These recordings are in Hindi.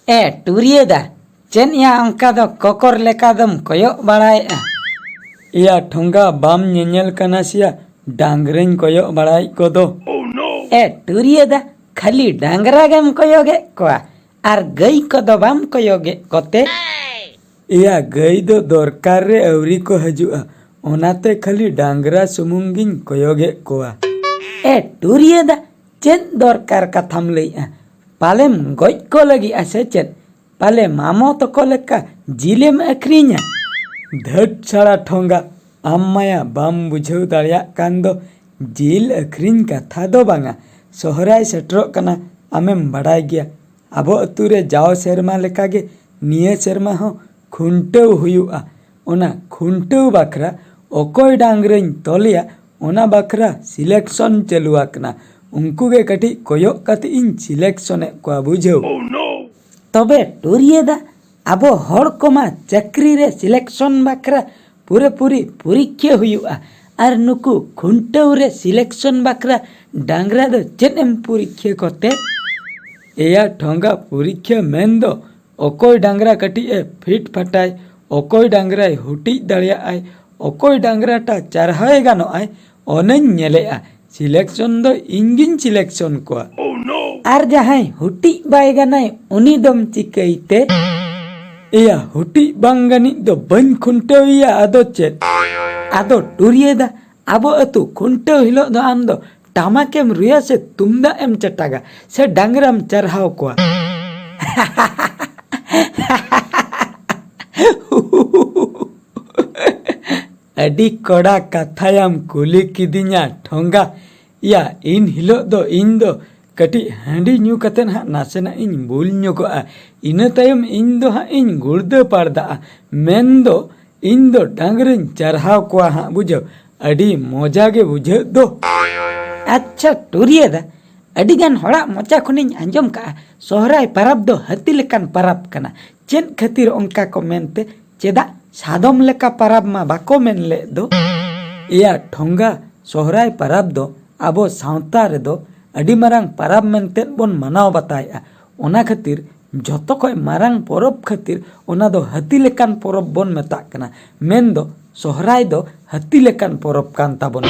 ए टुरियदा चेन या अंका दो कोकर लेका दम कोयो बड़ाए या ठोंगा बाम नेनेल कनासिया डांगरें कोयो बड़ाई को दो ए टुरियदा खाली डांगरा गेम कोयोगे कोआ आर गई को दो बाम कोयोगे कोते या गई दो दरकार रे अवरी को हजुआ ओनाते खाली डांगरा सुमुंगिन कोयोगे कोआ ए टुरियदा चेन दरकार कथाम लइआ पालेम गई को लगी आसे चेन पाले मामो तो को लेका जिलेम अखरी냐 धट छाड़ा ठोंगा आम माया बाम बुझाव दाड़िया कान दो जिल अखरीन कथा दो बांगा सोहराय सेटरो कना आमेम बड़ाय गया आबो अतु रे जाओ सेरमा लेकागे निये सेरमा हो खुंटव हुयुआ ओना खुंटव बाखरा ओकोय डांगरें तोलिया ओना बाखरा सिलेक्शन चलुआ कना उनको गे कटी कोयो कति इन सिलेक्शन को बुझाव तबे टुरियदा आबो हर कोमा चाकरी रे सिलेक्शन बाखरा पूरे पूरी परीक्षा हुयुआ आर नुकु खुंटव रे सिलेक्शन बाखरा डांगरा दो चेनेम परीक्षा कोते एया ठोंगा परीक्षा मेन दो ओकोय डांगरा कटी ए फिट फटाय ओकोय डांगरा हुटी दाड़िया आय ओकोय डांगरा टा चारहाय गानो आय ओनेन नेलेआ सिलेक्शन दो इंगिन सिलेक्शन को आर जहाय हुटी बाय गानाय उनी दम चिकैते एया हुटी बांगानी दो बन खुंटविया आदो चेत आदो टुरियदा आबो अतु खुंटव हिलो दो आम दो टामाकेम रुया से तुमदा एम चटागा से डांगराम चरहाव कोआ अडी कोड़ा कथायाम कुली किदिnya ठोंगा या इन हिलो दो इन दो कटी हांडी न्यू कतेन हा नासेना इन बुल न्योगोआ इना तायम इन दो हा इन गुर्दे पारदा मेन दो इन दो डांगरें चरहाव कोआ हा बुझो अडी मजा गे बुझे दो अच्छा टुरियदा अडिगान हड़ा मोचा खुनिन अंजम का सोहराय परब दो हती लेकान परब कना चेन खातिर ओंका को मेनते चेदा सादम लेका परब मा बाको मेन ले दो या ठोंगा सोहराय परब दो आबो सावता रे दो अडी मारांग परब मेनते बोन मनाव बताया ओना खातिर जतो कोय मारांग परब खातिर ओना दो हती लेकान परब बोन मेता कना मेन दो सोहराय दो हती लेकान परब कान ताबोन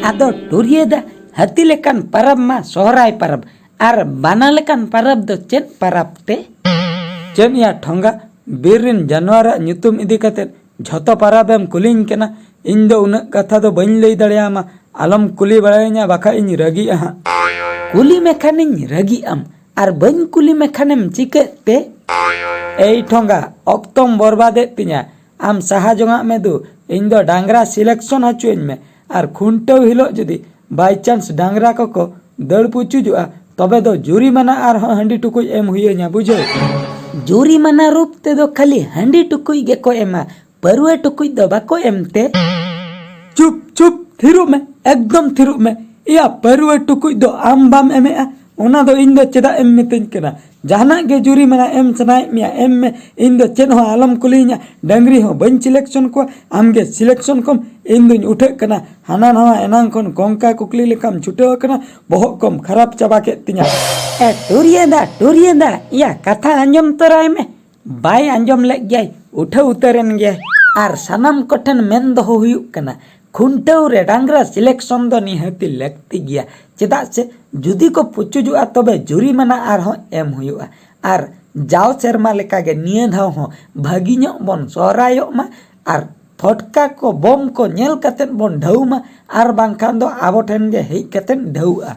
आदो टुरियदा हती लेकान परब मा सोहराय परब आर बाना लेकान परब दो चेन परब ते चेन या ठोंगा बीरिन जानवर ᱧᱩᱛᱩᱢ इदी कते झतो परबेम कुलिन केना इन दो उन कथा दो बइन लई दड़ियामा आलम कुली बड़ाय냐 बाखा इन रगी हा कुली मेखानिन रगी आम आर बइन कुली मेखानेम चिकेते ए ठोंगा ऑक्तोम बर्बादे तिnya आम साहा जोंगा में दो इन दो डांगरा सिलेक्शन हचुइन में आर खुंटव हिलो जदी बाय चांस डांगरा को दड़ पुचुजुआ तबे दो जुरीमाना आर हंडी टुकुई एम हुइया बुझो जुरीमाना रूप ते दो खाली हंडी टुकुई गे को एमा परुए टुकुई दो बाको एमते चुप चुप थिरु में एकदम थिरु में या परुए टुकुई दो आम बाम एमे ओना दो इन दो चेदा एम मितिन कना जहाना गे जुरीमाना एम सनाय मिया एम में इन दो चेन हो आलम कुलिnya डंगरी हो बन सिलेक्शन को आम गे सिलेक्शन कम इन दिन उठे कना हाना नवा एनांग कोन कोंका कुकली लेकाम छुटेव कना बहुत कम खराब चाबा के तिnya ए टुरियदा या कथा अंजम तराय में बाय अंजम ले गय उठे उतरन गय आर सनम कोठन मेन दो हुयु कना खुंटव रे डांगरा सिलेक्शन दो निहती लगती गया चेदा से जुदी को पुचुजुआ तबे जुरीमाना आर हो एम हुयुआ आर जाओ सेरमा लेका गे निये धाव हो भागिनो बोन सोरायो मा आर फटका को बम को नेल कतेन बोन ढाउ मा आर बांखान दो आबो ठेन गे हेई कतेन ढाउआ